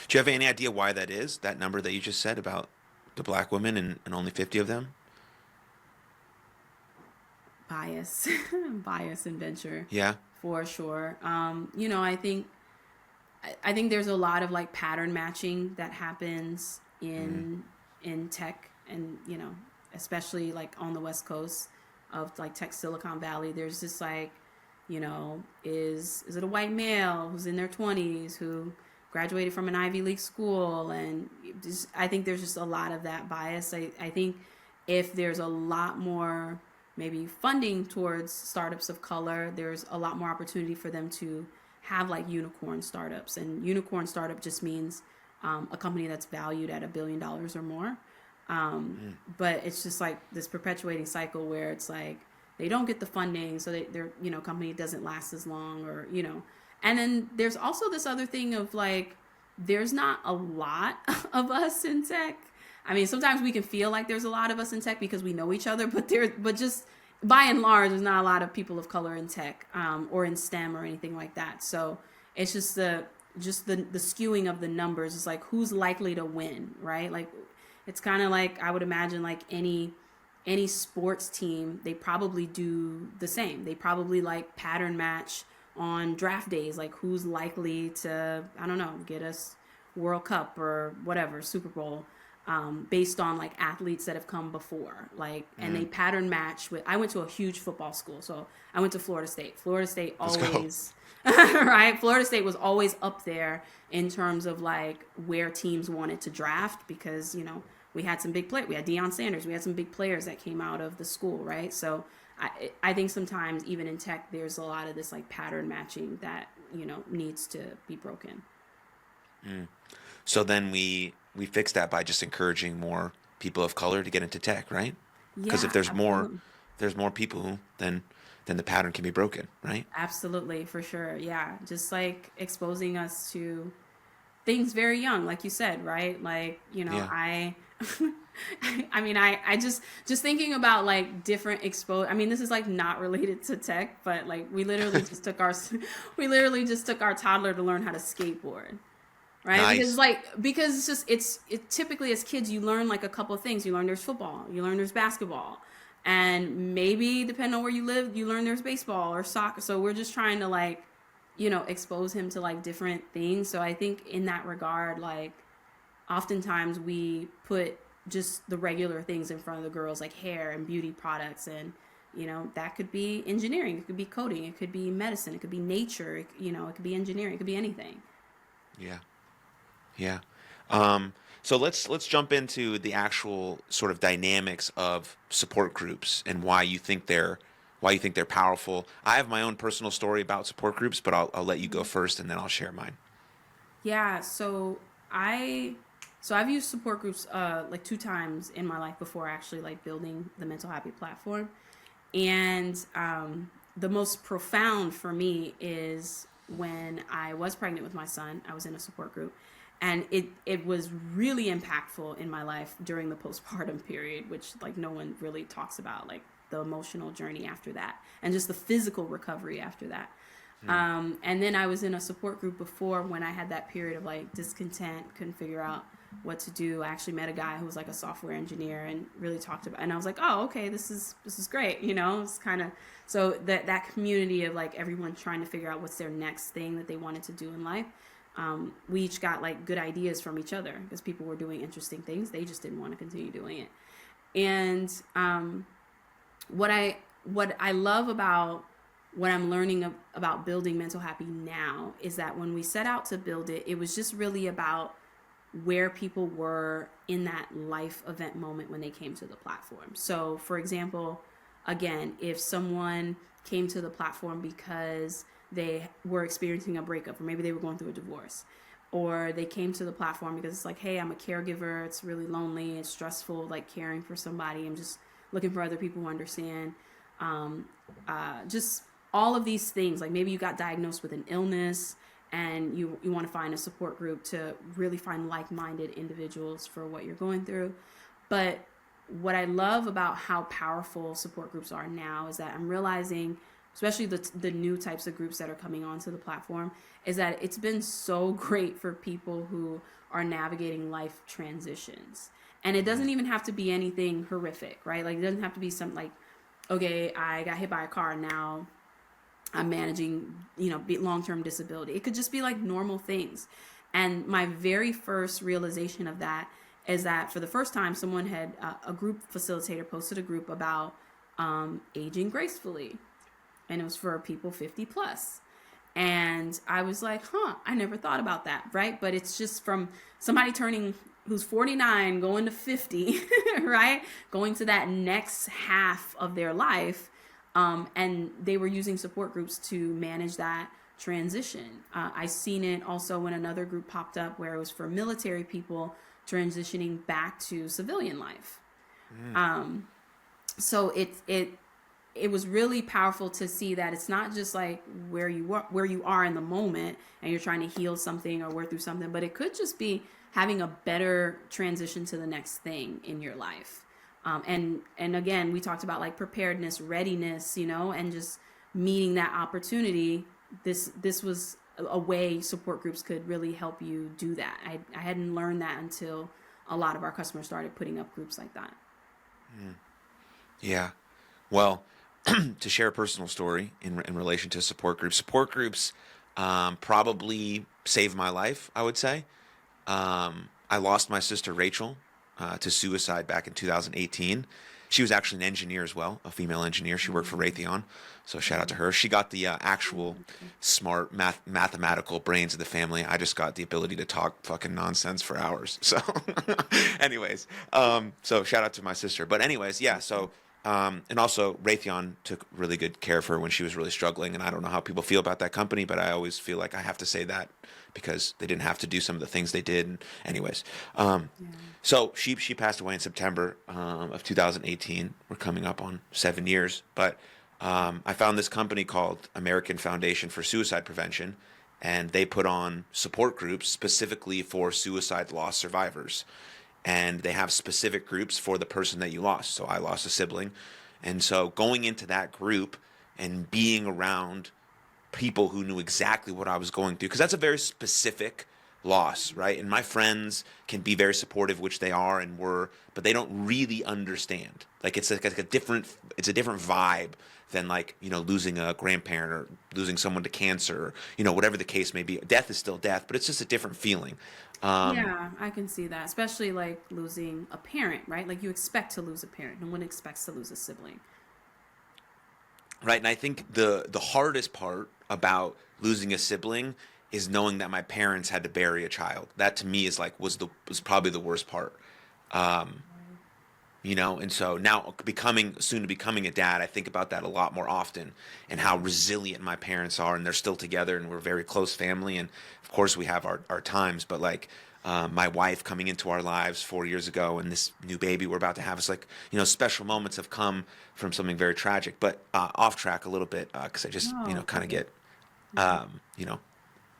Do you have any idea why that is, that number that you just said about the Black women and only 50 of them? Bias in venture. Yeah. For sure. I think there's a lot of like pattern matching that happens in tech, and especially like on the West Coast of like tech Silicon Valley. There's this like, is it a white male who's in their 20s who graduated from an Ivy League school, and I think there's just a lot of that bias. I think if there's a lot more maybe funding towards startups of color, there's a lot more opportunity for them to have like unicorn startups. And unicorn startup just means a company that's valued at $1 billion or more. But it's just like this perpetuating cycle where it's like they don't get the funding, so their company doesn't last as long, or And then there's also this other thing of like there's not a lot of us in tech. I mean, sometimes we can feel like there's a lot of us in tech because we know each other, but just by and large, there's not a lot of people of color in tech or in STEM or anything like that. So it's just the skewing of the numbers. It's like who's likely to win, right? Like it's kind of like I would imagine like any sports team, they probably do the same. They probably like pattern match on draft days, like who's likely to, I don't know, get us World Cup or whatever, Super Bowl, based on like athletes that have come before, like, and they pattern match with. I went to a huge football school, so I went to Florida State. Florida State Let's go. always, right? Florida State was always up there in terms of like where teams wanted to draft because we had some big play. We had Deion Sanders. We had some big players that came out of the school, right? So I think sometimes even in tech, there's a lot of this like pattern matching that needs to be broken. So then we fix that by just encouraging more people of color to get into tech, right? Because Yeah, if there's more, absolutely. there's more people, then the pattern can be broken, right? Absolutely, for sure. Yeah, just like exposing us to things very young, like you said, right? Like, Yeah. I mean, I just thinking about like different expose. I mean, this is like not related to tech, but like we literally just took our toddler to learn how to skateboard, right? Nice. Because it's just it typically as kids you learn like a couple of things. You learn there's football, you learn there's basketball, and maybe depending on where you live, you learn there's baseball or soccer. So we're just trying to like expose him to like different things. So I think in that regard, like oftentimes we put just the regular things in front of the girls, like hair and beauty products, and that could be engineering, it could be coding, it could be medicine, it could be nature, it could be engineering, it could be anything. Yeah. Yeah. So let's jump into the actual sort of dynamics of support groups and why you think they're powerful. I have my own personal story about support groups, but I'll let you go first and then I'll share mine. Yeah, I've used support groups like two times in my life before actually like building the Mental Happy platform. And the most profound for me is when I was pregnant with my son. I was in a support group, and it was really impactful in my life during the postpartum period, which like no one really talks about, like the emotional journey after that and just the physical recovery after that. And then I was in a support group before when I had that period of like discontent, couldn't figure out what to do. I actually met a guy who was like a software engineer and really talked about, and I was like, oh, okay, this is great. It's kind of, so that community of like everyone trying to figure out what's their next thing that they wanted to do in life. We each got like good ideas from each other because people were doing interesting things. They just didn't want to continue doing it. And what I love about what I'm learning about building Mental Happy now is that when we set out to build it, it was just really about where people were in that life event moment when they came to the platform. So, for example, again, if someone came to the platform because they were experiencing a breakup, or maybe they were going through a divorce, or they came to the platform because it's like, hey, I'm a caregiver, it's really lonely, it's stressful, like caring for somebody, I'm just looking for other people who understand. Just all of these things, like maybe you got diagnosed with an illness and you want to find a support group to really find like-minded individuals for what you're going through. But what I love about how powerful support groups are now is that I'm realizing, especially the new types of groups that are coming onto the platform, is that it's been so great for people who are navigating life transitions. And it doesn't even have to be anything horrific, right? Like it doesn't have to be something like, okay, I got hit by a car and now I'm managing, long-term disability. It could just be like normal things. And my very first realization of that is that for the first time, someone had a group facilitator posted a group about aging gracefully. And it was for people 50 plus. And I was like, I never thought about that, right? But it's just from somebody who's 49 going to 50, right? Going to that next half of their life. And they were using support groups to manage that transition. I seen it also when another group popped up where it was for military people transitioning back to civilian life. So it was really powerful to see that it's not just like where you are in the moment and you're trying to heal something or work through something, but it could just be having a better transition to the next thing in your life. And again, we talked about like preparedness, readiness, and just meeting that opportunity. This was a way support groups could really help you do that. I hadn't learned that until a lot of our customers started putting up groups like that. Yeah. Well, to share a personal story in relation to support groups probably saved my life, I would say. I lost my sister Rachel to suicide back in 2018. She was actually an engineer as well, a female engineer. She worked for Raytheon, so shout out to her. She got the actual smart mathematical brains of the family. I just got the ability to talk fucking nonsense for hours. So, anyways, so shout out to my sister. But anyways, yeah. So, and also Raytheon took really good care of her when she was really struggling. And I don't know how people feel about that company, but I always feel like I have to say that because they didn't have to do some of the things they did. And anyways, Yeah. so she passed away in September of 2018. We're coming up on 7 years, but I found this company called American Foundation for Suicide Prevention, and they put on support groups specifically for suicide loss survivors, and they have specific groups for the person that you lost. So I lost a sibling, and so going into that group and being around people who knew exactly what I was going through, because that's a very specific loss, right? And my friends can be very supportive, which they are and were, but they don't really understand. Like it's a different vibe than, like, losing a grandparent or losing someone to cancer, or whatever the case may be. Death is still death, but it's just a different feeling. Um, Yeah, I can see that, especially like losing a parent, right? Like you expect to lose a parent. No one expects to lose a sibling. right, and I think the hardest part about losing a sibling is knowing that my parents had to bury a child. That to me is like was probably the worst part. Um, and so now becoming a dad, I think about that a lot more often, and how resilient my parents are, and they're still together, and we're a very close family, and of course we have our times, but like, my wife coming into our lives 4 years ago, and this new baby we're about to have, is like, special moments have come from something very tragic. But off track a little bit, because I just, No, it's kind of okay. get, you know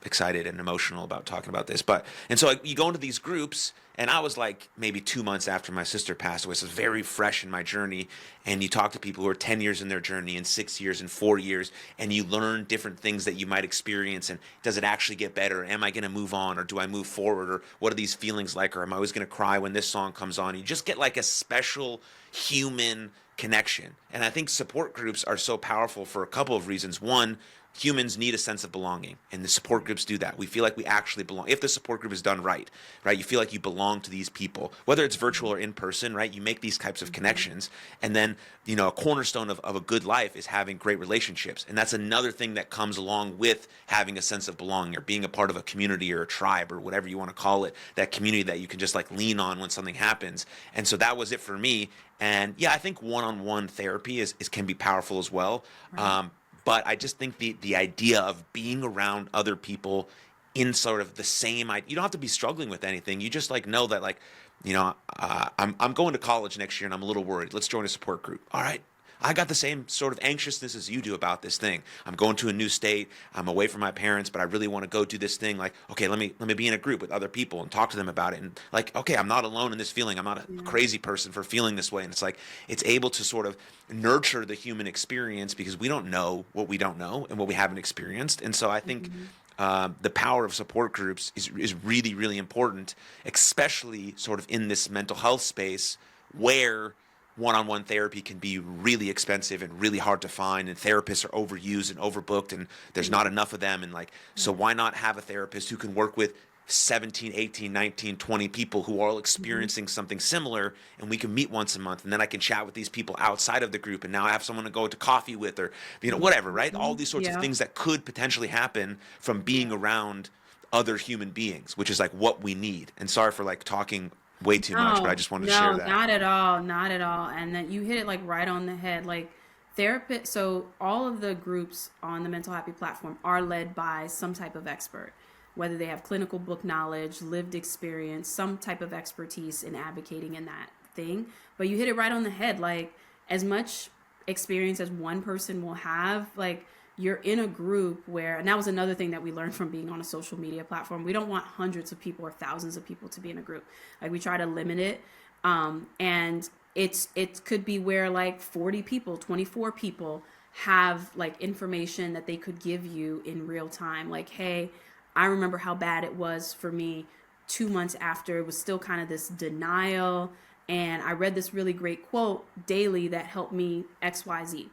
excited and emotional about talking about this. But and so you go into these groups, and I was like maybe 2 months after my sister passed away, so it's very fresh in my journey. And you talk to people who are 10 years in their journey, and 6 years, and 4 years, and you learn different things that you might experience. And does it actually get better? Am I going to move on, or do I move forward? Or what are these feelings like? Or am I always going to cry when this song comes on? You just get like a special human connection. And I think support groups are so powerful for a couple of reasons. One, humans need a sense of belonging, and the support groups do that. We feel like we actually belong if the support group is done right. Right, you feel like you belong to these people, whether it's virtual or in person. Right, you make these types of connections. And then, a cornerstone of a good life is having great relationships, and that's another thing that comes along with having a sense of belonging, or being a part of a community or a tribe, or whatever you want to call it, that community that you can just like lean on when something happens. And so that was it for me. And yeah, I think one-on-one therapy is can be powerful as well. Right. But I just think the idea of being around other people in sort of the same, you don't have to be struggling with anything. You just like know that, like, I'm going to college next year and I'm a little worried. Let's join a support group. All right. I got the same sort of anxiousness as you do about this thing. I'm going to a new state. I'm away from my parents, but I really want to go do this thing. Like, okay, let me be in a group with other people and talk to them about it. And like, okay, I'm not alone in this feeling. I'm not a Yeah. crazy person for feeling this way. And it's like it's able to sort of nurture the human experience, because we don't know what we don't know and what we haven't experienced. And so I think Hmm. the power of support groups is really, really important, especially sort of in this mental health space where one-on-one therapy can be really expensive and really hard to find, and therapists are overused and overbooked, and there's Yeah. not enough of them. And like, so Right. why not have a therapist who can work with 17, 18, 19, 20 people who are all Hmm. experiencing something similar, and we can meet once a month, and then I can chat with these people outside of the group, and now I have someone to go to coffee with, or whatever, right? All Hmm. these sorts of Yeah. things that could potentially happen from being around other human beings, which is like what we need. And sorry for like talking way too much, but I No, just wanted to share no, that. not at all, not at all. And that you hit it like right on the head. Like therapist, so all of the groups on the Mental Happy platform are led by some type of expert, whether they have clinical book knowledge, lived experience, some type of expertise in advocating in that thing. But you hit it right on the head. Like as much experience as one person will have, like you're in a group where, and that was another thing that we learned from being on a social media platform. We don't want hundreds of people or thousands of people to be in a group. Like we try to limit it. And it could be where like 40 people, 24 people have like information that they could give you in real time. Like, hey, I remember how bad it was for me 2 months after. It was still kind of this denial. And I read this really great quote daily that helped me XYZ.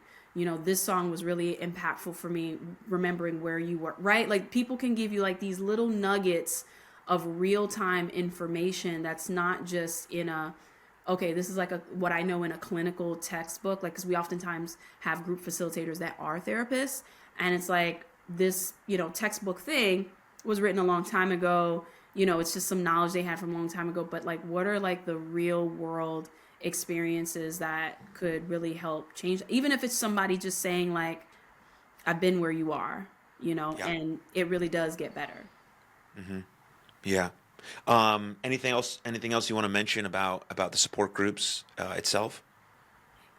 This song was really impactful for me, remembering where you were, right? Like people can give you like these little nuggets of real-time information that's not just in a, okay, this is like what I know in a clinical textbook, like, because we oftentimes have group facilitators that are therapists, and it's like this, textbook thing was written a long time ago. It's just some knowledge they had from a long time ago, but like, what are like the real world experiences that could really help change, even if it's somebody just saying like, I've been where you are, Yeah. and it really does get better. Yeah. Anything else? Anything else you want to mention about the support groups itself?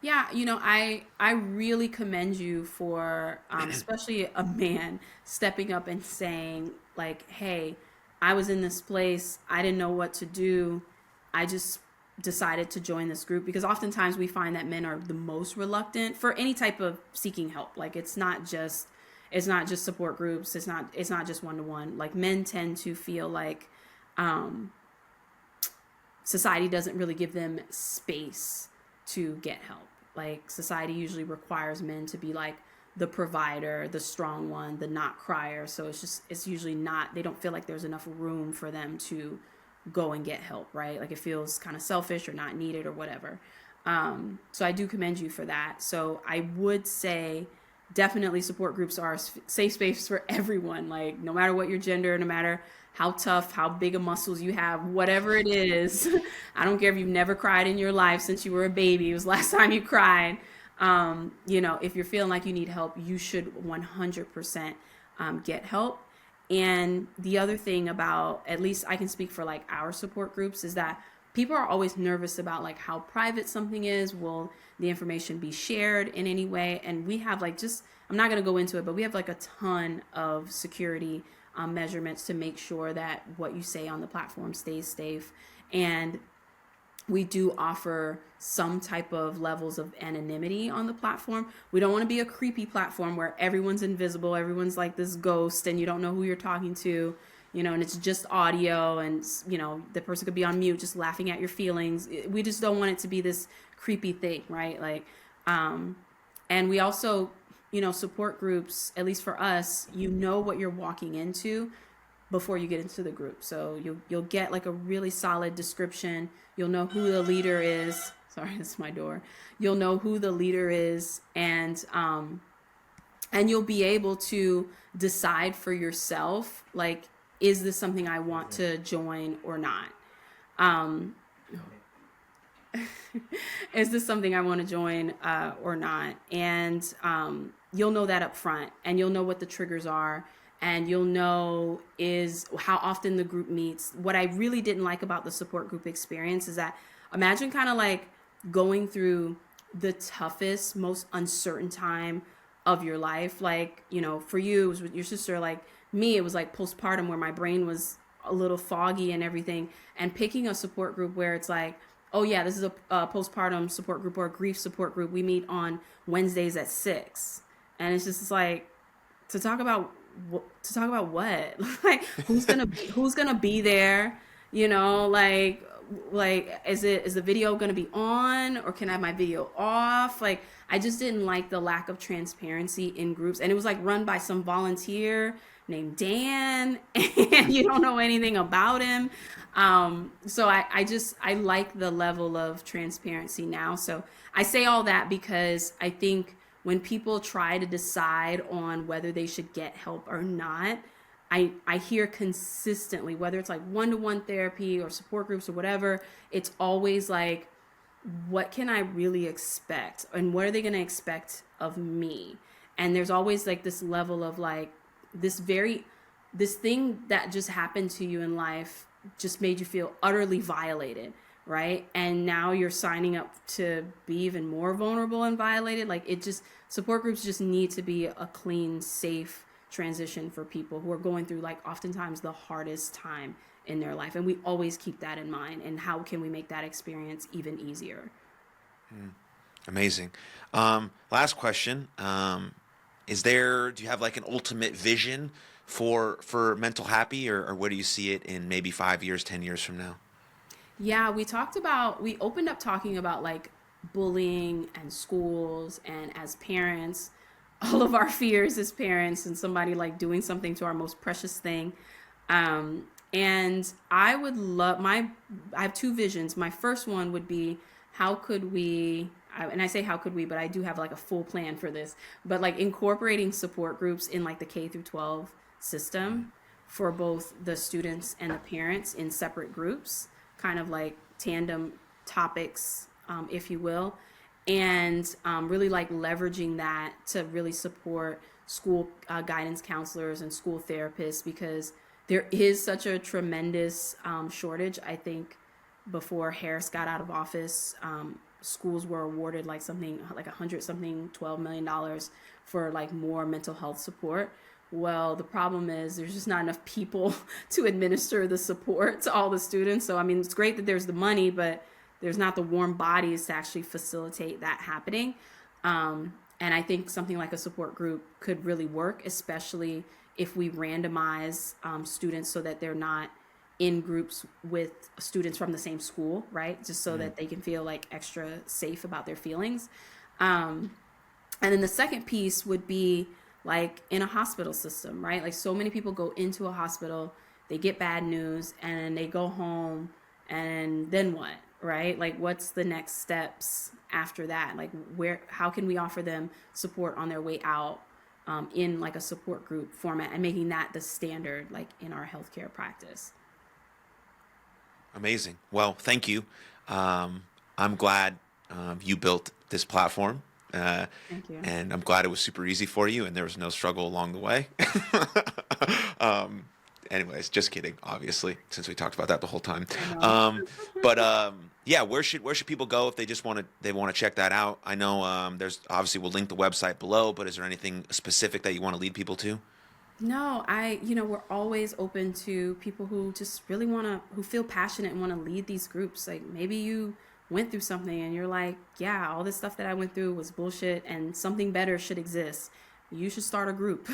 Yeah, I really commend you for, especially a man, stepping up and saying like, "Hey, I was in this place. I didn't know what to do. I just decided to join this group." Because oftentimes we find that men are the most reluctant for any type of seeking help. Like, it's not just support groups. It's not just one to one. Like, men tend to feel like, um, society doesn't really give them space to get help. Like, society usually requires men to be like the provider, the strong one, the not crier. So it's usually not, they don't feel like there's enough room for them to go and get help, right? Like, it feels kind of selfish or not needed or whatever. So I do commend you for that. So I would say definitely support groups are a safe space for everyone. Like, no matter what your gender, no matter how tough, how big of muscles you have, whatever it is. I don't care if you've never cried in your life since you were a baby. It was the last time you cried. If you're feeling like you need help, you should 100% get help. And the other thing about, at least I can speak for like our support groups, is that people are always nervous about like how private something is. Will the information be shared in any way? And we have like, just, I'm not going to go into it, but we have like a ton of security measurements to make sure that what you say on the platform stays safe. And we do offer some type of levels of anonymity on the platform. We don't want to be a creepy platform where everyone's invisible, everyone's like this ghost, and you don't know who you're talking to, and it's just audio, and the person could be on mute just laughing at your feelings. We just don't want it to be this creepy thing, right? Like, and we also, support groups, at least for us, what you're walking into before you get into the group. So you'll get like a really solid description. You'll know who the leader is. Sorry, that's my door. You'll know who the leader is, and you'll be able to decide for yourself, like, is this something I want to join or not? Um, is this something I want to join or not? And you'll know that up front, and you'll know what the triggers are, and you'll know is how often the group meets. What I really didn't like about the support group experience is that, imagine kind of like going through the toughest, most uncertain time of your life. Like, for you, it was with your sister. Like me, it was like postpartum, where my brain was a little foggy and everything. And picking a support group where it's like, oh yeah, this is a postpartum support group or a grief support group. We meet on Wednesdays at 6, and it's just like, to talk about what? Like, who's gonna be there? Like, is the video gonna be on, or can I have my video off? Like, I just didn't like the lack of transparency in groups, and it was like run by some volunteer named Dan, and you don't know anything about him. So I like the level of transparency now. So I say all that because I think when people try to decide on whether they should get help or not, I hear consistently, whether it's like one-to-one therapy or support groups or whatever, it's always like, what can I really expect? And what are they going to expect of me? And there's always like this level of like, this thing that just happened to you in life just made you feel utterly violated, right? And now you're signing up to be even more vulnerable and violated. Like, support groups just need to be a clean, safe transition for people who are going through like oftentimes the hardest time in their life. And we always keep that in mind. And how can we make that experience even easier? Amazing. Last question. Do you have like an ultimate vision for MentalHappy, or where do you see it in maybe 5 years, 10 years from now? Yeah, we opened up talking about like bullying and schools, and as parents, all of our fears as parents, and somebody like doing something to our most precious thing. And I would love I have two visions. My first one would be, how could we, and I say how could we, but I do have like a full plan for this, but like incorporating support groups in like the K through 12 system for both the students and the parents in separate groups, kind of like tandem topics, if you will, and really like leveraging that to really support school guidance counselors and school therapists, because there is such a tremendous shortage. I think before Harris got out of office, schools were awarded like something like $12 million for like more mental health support. Well, the problem is there's just not enough people to administer the support to all the students. So, I mean, it's great that there's the money, but there's not the warm bodies to actually facilitate that happening. And I think something like a support group could really work, especially if we randomize students so that they're not in groups with students from the same school, right? Just so that they can feel like extra safe about their feelings. And then the second piece would be like in a hospital system, right? Like so many people go into a hospital, they get bad news, and they go home, and then what, right? Like what's the next steps after that? Like how can we offer them support on their way out in like a support group format, and making that the standard like in our healthcare practice? Amazing. Well, thank you. I'm glad you built this platform. Thank you. And I'm glad it was super easy for you and there was no struggle along the way. Anyways, just kidding, obviously, since we talked about that the whole time. Yeah, where should people go if they just want to check that out? I know there's obviously, we'll link the website below, but is there anything specific that you want to lead people to? No, we're always open to people who just really who feel passionate and want to lead these groups. Like maybe you went through something and you're like, yeah, all this stuff that I went through was bullshit and something better should exist. You should start a group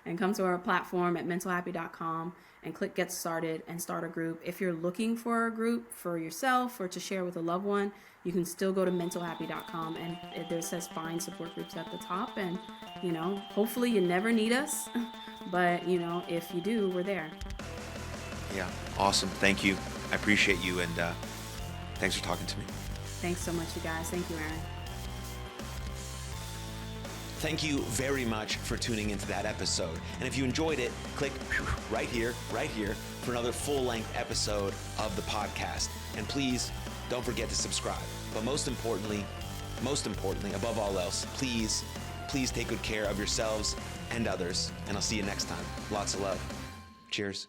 and come to our platform at mentalhappy.com and click get started and start a group. If you're looking for a group for yourself or to share with a loved one, you can still go to mentalhappy.com, and there says find support groups at the top. And, hopefully you never need us, but, if you do, we're there. Yeah, awesome. Thank you. I appreciate you, and thanks for talking to me. Thanks so much, you guys. Thank you, Aaron. Thank you very much for tuning into that episode. And if you enjoyed it, click right here for another full-length episode of the podcast. And please don't forget to subscribe. But most importantly, above all else, please take good care of yourselves and others. And I'll see you next time. Lots of love. Cheers.